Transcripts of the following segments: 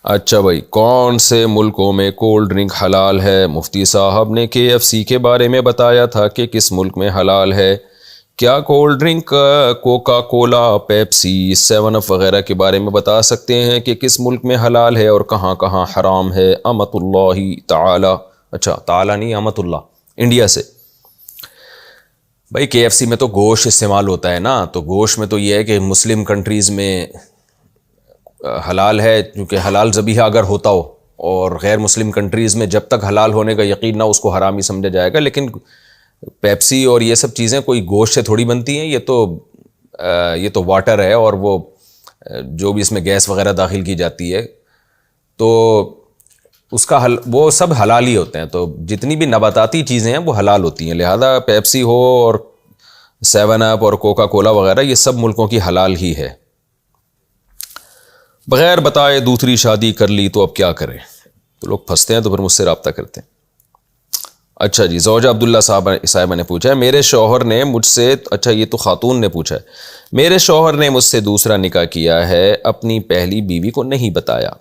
اچھا بھائی، کون سے ملکوں میں کولڈ ڈرنک حلال ہے؟ مفتی صاحب نے KFC کے بارے میں بتایا تھا کہ کس ملک میں حلال ہے۔ کیا cold drink Coca Cola, Pepsi, 7 up وغیرہ کے بارے میں بتا سکتے ہیں کہ کس ملک میں حلال ہے اور کہاں کہاں حرام ہے؟ امت اللہ تعالی، اچھا تعالی نہیں، امت اللہ، انڈیا سے۔ بھائی KFC میں تو گوشت استعمال ہوتا ہے نا، تو گوشت میں تو یہ ہے کہ مسلم کنٹریز میں حلال ہے، کیونکہ حلال ذبیحہ اگر ہوتا ہو، اور غیر مسلم کنٹریز میں جب تک حلال ہونے کا یقین نہ اس کو حرام ہی سمجھا جائے گا۔ لیکن پیپسی اور یہ سب چیزیں کوئی گوشت سے تھوڑی بنتی ہیں، یہ تو واٹر ہے، اور وہ جو بھی اس میں گیس وغیرہ داخل کی جاتی ہے، تو اس کا وہ سب حلال ہی ہوتے ہیں۔ تو جتنی بھی نباتاتی چیزیں ہیں وہ حلال ہوتی ہیں، لہذا پیپسی ہو اور 7 اپ اور کوکا کولا وغیرہ یہ سب ملکوں کی حلال ہی ہے۔ بغیر بتائے دوسری شادی کر لی تو اب کیا کریں؟ تو لوگ پھنستے ہیں تو پھر مجھ سے رابطہ کرتے ہیں۔ اچھا جی، زوجہ عبداللہ صاحبہ نے پوچھا ہے، میرے شوہر نے مجھ سے، اچھا یہ تو خاتون نے پوچھا ہے، میرے شوہر نے مجھ سے دوسرا نکاح کیا ہے، اپنی پہلی بیوی کو نہیں بتایا،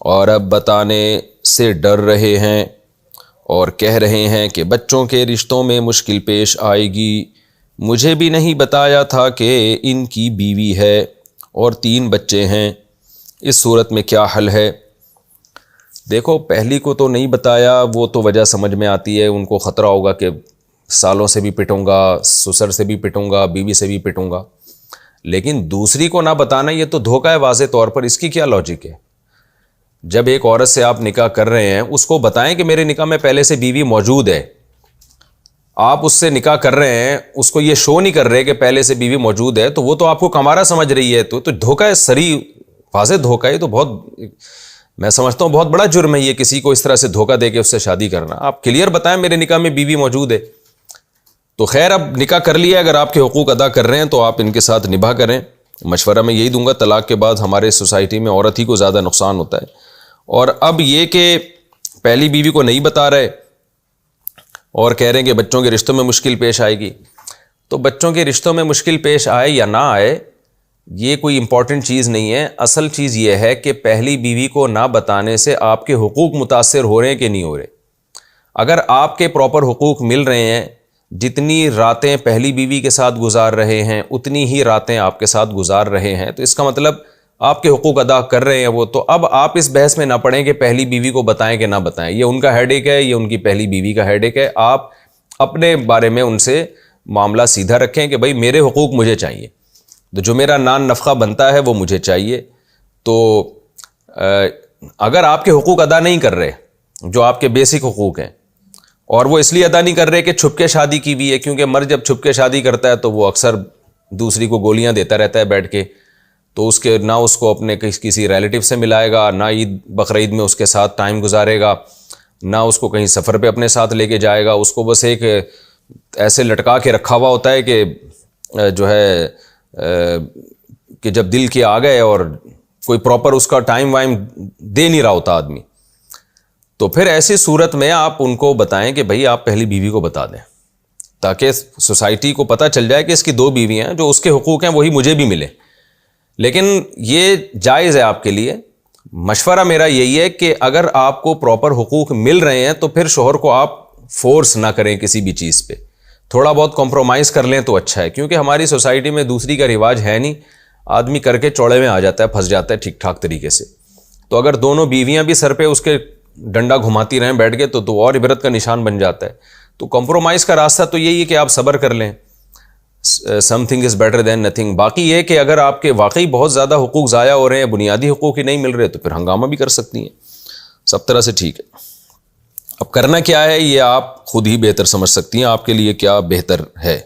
اور اب بتانے سے ڈر رہے ہیں اور کہہ رہے ہیں کہ بچوں کے رشتوں میں مشکل پیش آئے گی۔ مجھے بھی نہیں بتایا تھا کہ ان کی بیوی ہے اور 3 بچے ہیں، اس صورت میں کیا حل ہے؟ دیکھو، پہلی کو تو نہیں بتایا، وہ تو وجہ سمجھ میں آتی ہے، ان کو خطرہ ہوگا کہ سالوں سے بھی پٹوں گا، سسر سے بھی پٹوں گا، بیوی سے بھی پٹوں گا۔ لیکن دوسری کو نہ بتانا یہ تو دھوکہ ہے واضح طور پر۔ اس کی کیا لاجک ہے؟ جب ایک عورت سے آپ نکاح کر رہے ہیں، اس کو بتائیں کہ میرے نکاح میں پہلے سے بیوی موجود ہے۔ آپ اس سے نکاح کر رہے ہیں، اس کو یہ شو نہیں کر رہے کہ پہلے سے بیوی موجود ہے، تو وہ تو آپ کو کمارہ سمجھ رہی ہے، تو دھوکہ ہے، صریح واضح دھوکہ ہے۔ تو بہت، میں سمجھتا ہوں بہت بڑا جرم ہے یہ، کسی کو اس طرح سے دھوکہ دے کے اس سے شادی کرنا۔ آپ کلیئر بتائیں میرے نکاح میں بیوی موجود ہے۔ تو خیر، اب نکاح کر لیا، اگر آپ کے حقوق ادا کر رہے ہیں تو آپ ان کے ساتھ نبھا کریں۔ مشورہ میں یہی دوں گا، طلاق کے بعد ہمارے سوسائٹی میں عورت ہی کو زیادہ نقصان ہوتا ہے۔ اور اب یہ کہ پہلی بیوی کو نہیں بتا رہے اور کہہ رہے ہیں کہ بچوں کے رشتوں میں مشکل پیش آئے گی، تو بچوں کے رشتوں میں مشکل پیش آئے یا نہ آئے، یہ کوئی امپورٹنٹ چیز نہیں ہے۔ اصل چیز یہ ہے کہ پہلی بیوی کو نہ بتانے سے آپ کے حقوق متاثر ہو رہے ہیں کہ نہیں ہو رہے۔ اگر آپ کے پراپر حقوق مل رہے ہیں، جتنی راتیں پہلی بیوی کے ساتھ گزار رہے ہیں اتنی ہی راتیں آپ کے ساتھ گزار رہے ہیں، تو اس کا مطلب آپ کے حقوق ادا کر رہے ہیں وہ۔ تو اب آپ اس بحث میں نہ پڑیں کہ پہلی بیوی کو بتائیں کہ نہ بتائیں، یہ ان کا ہیڈ ایک ہے، یہ ان کی پہلی بیوی کا ہیڈ ایک ہے۔ آپ اپنے بارے میں ان سے معاملہ سیدھا رکھیں کہ بھائی میرے حقوق مجھے چاہیے، تو جو میرا نان نفقہ بنتا ہے وہ مجھے چاہیے۔ تو اگر آپ کے حقوق ادا نہیں کر رہے، جو آپ کے بیسک حقوق ہیں، اور وہ اس لیے ادا نہیں کر رہے کہ چھپ کے شادی کی ہوئی ہے، کیونکہ مرد جب چھپ کے شادی کرتا ہے تو وہ اکثر دوسری کو گولیاں دیتا رہتا ہے بیٹھ کے، تو اس کے نہ اس کو اپنے کسی ریلیٹیو سے ملائے گا، نہ عید بقرعید میں اس کے ساتھ ٹائم گزارے گا، نہ اس کو کہیں سفر پہ اپنے ساتھ لے کے جائے گا۔ اس کو بس ایک ایسے لٹکا کے رکھا ہوا ہوتا ہے کہ جو ہے کہ جب دل کے آ گئے اور کوئی پراپر اس کا ٹائم وائم دے نہیں رہا ہوتا آدمی، تو پھر ایسی صورت میں آپ ان کو بتائیں کہ بھائی آپ پہلی بیوی کو بتا دیں، تاکہ سوسائٹی کو پتہ چل جائے کہ اس کی 2 بیویاں ہیں، جو اس کے حقوق ہیں وہی مجھے بھی ملے۔ لیکن یہ جائز ہے آپ کے لیے۔ مشورہ میرا یہی ہے کہ اگر آپ کو پراپر حقوق مل رہے ہیں تو پھر شوہر کو آپ فورس نہ کریں کسی بھی چیز پہ، تھوڑا بہت کمپرومائز کر لیں تو اچھا ہے، کیونکہ ہماری سوسائٹی میں دوسری کا رواج ہے نہیں، آدمی کر کے چوڑے میں آ جاتا ہے، پھنس جاتا ہے ٹھیک ٹھاک طریقے سے۔ تو اگر دونوں بیویاں بھی سر پہ اس کے ڈنڈا گھماتی رہیں بیٹھ کے تو اور عبرت کا نشان بن جاتا ہے۔ تو کمپرومائز کا راستہ تو یہی ہے کہ آپ صبر کر لیں، some thing is better than nothing. باقی یہ کہ اگر آپ کے واقعی بہت زیادہ حقوق ضائع ہو رہے ہیں، بنیادی حقوق ہی نہیں مل رہے، تو پھر ہنگامہ بھی کر سکتی ہیں، سب طرح سے ٹھیک ہے۔ اب کرنا کیا ہے یہ آپ خود ہی بہتر سمجھ سکتی ہیں، آپ کے لیے کیا بہتر ہے۔